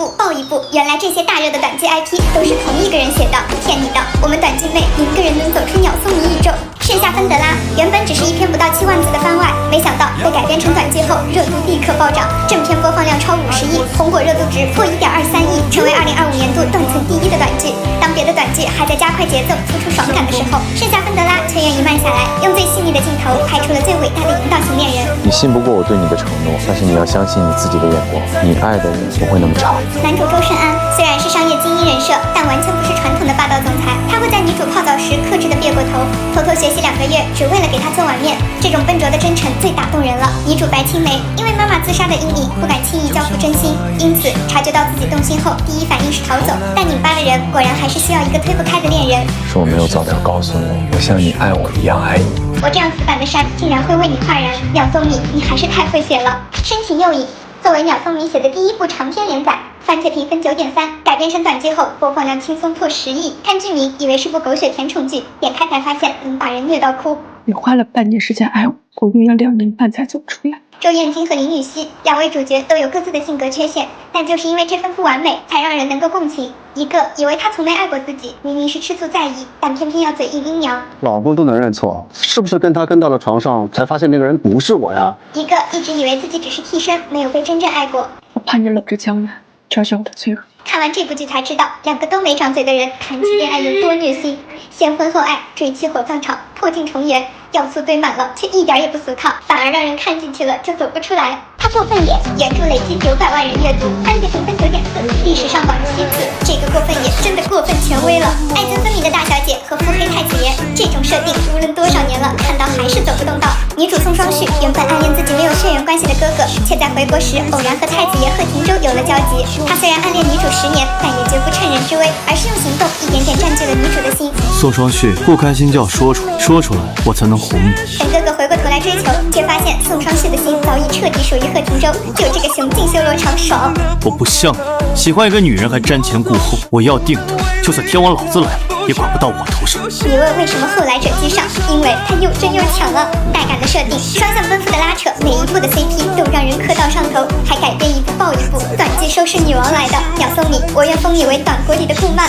部爆一部，原来这些大热的短剧 IP 都是同一个人写的，骗你的！我们短剧妹一个人能走出鸟送你宇宙。盛夏芬德拉原本只是一篇不到7万字的番外，没想到被改编成短剧后，热度立刻暴涨，正片播放量超50亿，红果热度值破1.23亿，成为2025年度断层第1的短剧。当别的短剧还在加快节奏、突出爽感的时候，盛夏芬德拉却愿意慢下来，用最细腻的镜头拍出了最伟大的引导型恋人。你信不过我对你的承诺，但是你要相信你自己的眼光，你爱的人不会那么差。男主周慎安虽然是商业精英人设，但完全不是传统的霸道总裁，他会在女主泡澡时克制的别过头，偷偷学习2个月，只为了给她做碗面。这种笨拙的真诚最打动人了。女主白青梅因为妈妈自杀的阴影，不敢轻易交付真心，因此察觉到自己动心后，第一反应是逃走。但拧巴的人果然还是需要一个推不开的恋人。是我没有早点告诉你，我像你爱我一样爱你。我这样死板的山竟然会为你焕然。鸟松米，你还是太会写了，深情又隐。作为鸟松米写的第1部长篇连载，番茄评分9.3，改编成短剧后播放量轻松破10亿。看剧名以为是部狗血甜宠剧，点开才发现能把人虐到哭。你花了半年时间爱我，我用了2年半才走出来。周燕京和林雨熙2位主角都有各自的性格缺陷，但就是因为这份不完美，才让人能够共情。一个以为他从没爱过自己，明明是吃醋在意，但偏偏要嘴硬阴阳。老公都能认错，是不是跟他跟到了床上，才发现那个人不是我呀？一个一直以为自己只是替身，没有被真正爱过。我盼着冷着江南，嘲笑我的脆弱。看完这部剧才知道，2个都没长嘴的人谈起恋爱有多虐心。先婚后爱，追妻火葬场，破镜重圆，要素堆满了，却一点也不俗套，反而让人看进去了就走不出来。他过分点，原著累计900万人阅读，番茄评分9.4，历史上榜7次。这个过分也真的过分权威了。爱憎分明的大小姐和腹黑太子爷，这种设定无论多少年了，看到还是走不动道。女主宋双旭原本暗恋自己没有血缘关系的哥哥，却在回国时偶然和太子爷贺廷舟有了交集。他虽然暗恋女主10年，但也绝不趁人之危，而是用行动一点点占据了女主的心。宋双旭，不开心就要说出来，说出来我才能哄你。等哥哥回过头来追求，却发现宋双旭的心早已彻底属于贺廷舟，就这个雄竞修罗场爽。我不像你，喜欢一个女人还瞻前顾后，我要定的，就算天王老子来了，也管不到我头上。你问为什么后来者居上？因为他又真又强啊！带感的设定，双向奔赴的拉扯，每一部的 CP 都让人磕到上头，还改编一部爆一部，短剧收视女王来的。鸟松米，我愿封你为短国里的顾漫。